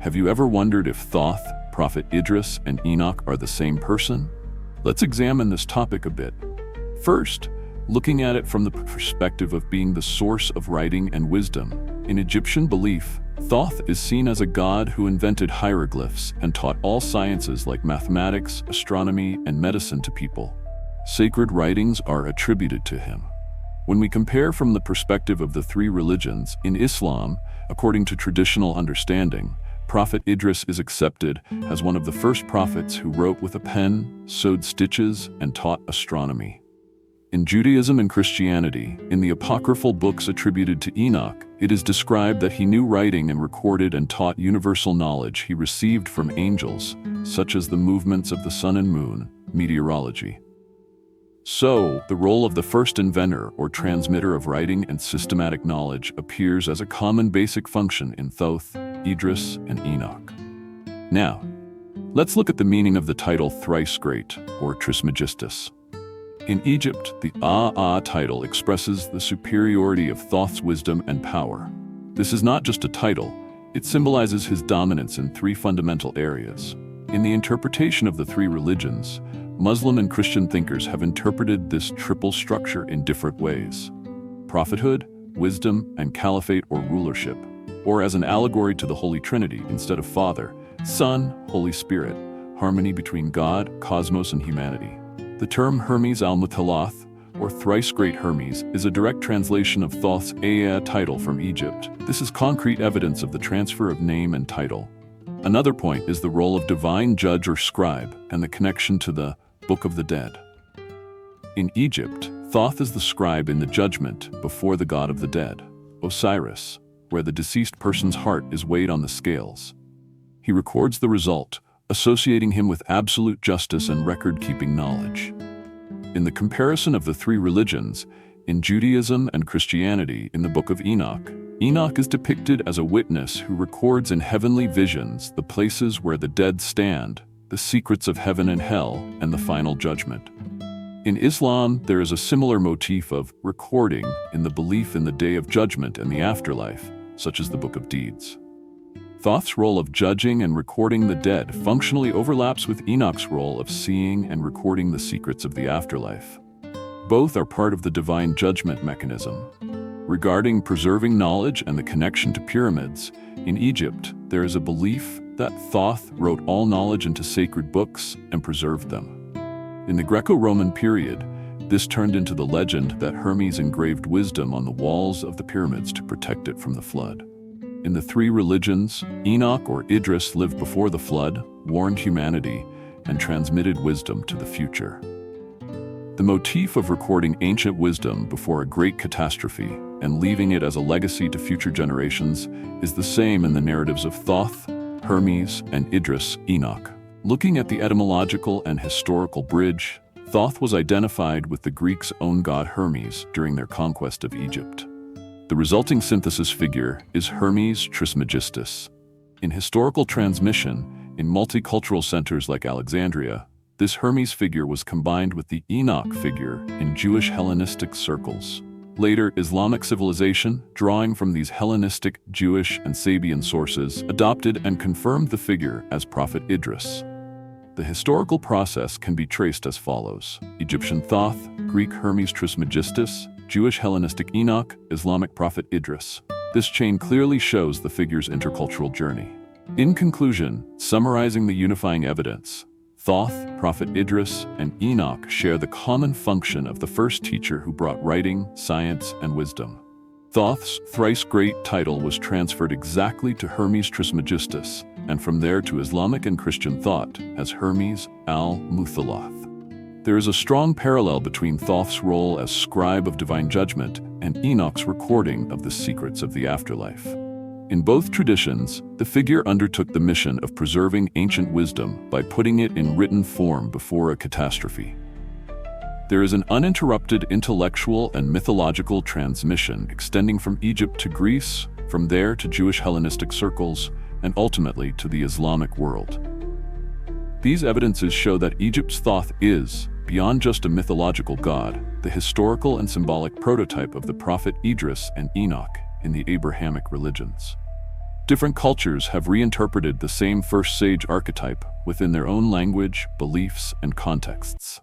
Have you ever wondered if Thoth, Prophet Idris, and Enoch are the same person? Let's examine this topic a bit. First, looking at it from the perspective of being the source of writing and wisdom. In Egyptian belief, Thoth is seen as a god who invented hieroglyphs and taught all sciences like mathematics, astronomy, and medicine to people. Sacred writings are attributed to him. When we compare from the perspective of the three religions, in Islam, according to traditional understanding, Prophet Idris is accepted as one of the first prophets who wrote with a pen, sewed stitches, and taught astronomy. In Judaism and Christianity, in the apocryphal books attributed to Enoch, it is described that he knew writing and recorded and taught universal knowledge he received from angels, such as the movements of the sun and moon, meteorology. So, the role of the first inventor or transmitter of writing and systematic knowledge appears as a common basic function in Thoth, Idris, and Enoch. Now, let's look at the meaning of the title Thrice Great, or Trismegistus. In Egypt, the title expresses the superiority of Thoth's wisdom and power. This is not just a title, it symbolizes his dominance in three fundamental areas. In the interpretation of the three religions, Muslim and Christian thinkers have interpreted this triple structure in different ways: prophethood, wisdom, and caliphate or rulership, or as an allegory to the Holy Trinity instead of Father, Son, Holy Spirit, harmony between God, cosmos, and humanity. The term Hermes al-Mutalath, or Thrice Great Hermes, is a direct translation of Thoth's title from Egypt. This is concrete evidence of the transfer of name and title. Another point is the role of divine judge or scribe and the connection to the Book of the Dead. In Egypt, Thoth is the scribe in the judgment before the god of the dead, Osiris, where the deceased person's heart is weighed on the scales. He records the result, associating him with absolute justice and record-keeping knowledge. In the comparison of the three religions, in Judaism and Christianity in the Book of Enoch, Enoch is depicted as a witness who records in heavenly visions the places where the dead stand, the secrets of heaven and hell, and the final judgment. In Islam, there is a similar motif of recording in the belief in the Day of Judgment and the afterlife, such as the Book of Deeds. Thoth's role of judging and recording the dead functionally overlaps with Enoch's role of seeing and recording the secrets of the afterlife. Both are part of the divine judgment mechanism. Regarding preserving knowledge and the connection to pyramids, in Egypt, there is a belief that Thoth wrote all knowledge into sacred books and preserved them. In the Greco-Roman period, this turned into the legend that Hermes engraved wisdom on the walls of the pyramids to protect it from the flood. In the three religions, Enoch or Idris lived before the flood, warned humanity, and transmitted wisdom to the future. The motif of recording ancient wisdom before a great catastrophe and leaving it as a legacy to future generations is the same in the narratives of Thoth, Hermes, and Idris, Enoch. Looking at the etymological and historical bridge, Thoth was identified with the Greeks' own god Hermes during their conquest of Egypt. The resulting synthesis figure is Hermes Trismegistus. In historical transmission, in multicultural centers like Alexandria, this Hermes figure was combined with the Enoch figure in Jewish-Hellenistic circles. Later, Islamic civilization, drawing from these Hellenistic, Jewish, and Sabian sources, adopted and confirmed the figure as Prophet Idris. The historical process can be traced as follows: Egyptian Thoth, Greek Hermes Trismegistus, Jewish-Hellenistic Enoch, Islamic Prophet Idris. This chain clearly shows the figure's intercultural journey. In conclusion, summarizing the unifying evidence, Thoth, Prophet Idris, and Enoch share the common function of the first teacher who brought writing, science, and wisdom. Thoth's Thrice Great title was transferred exactly to Hermes Trismegistus, and from there to Islamic and Christian thought as Hermes al-Mutalath. There is a strong parallel between Thoth's role as scribe of divine judgment and Enoch's recording of the secrets of the afterlife. In both traditions, the figure undertook the mission of preserving ancient wisdom by putting it in written form before a catastrophe. There is an uninterrupted intellectual and mythological transmission extending from Egypt to Greece, from there to Jewish-Hellenistic circles, and ultimately to the Islamic world. These evidences show that Egypt's Thoth is, beyond just a mythological god, the historical and symbolic prototype of the Prophet Idris and Enoch in the Abrahamic religions. Different cultures have reinterpreted the same first sage archetype within their own language, beliefs, and contexts.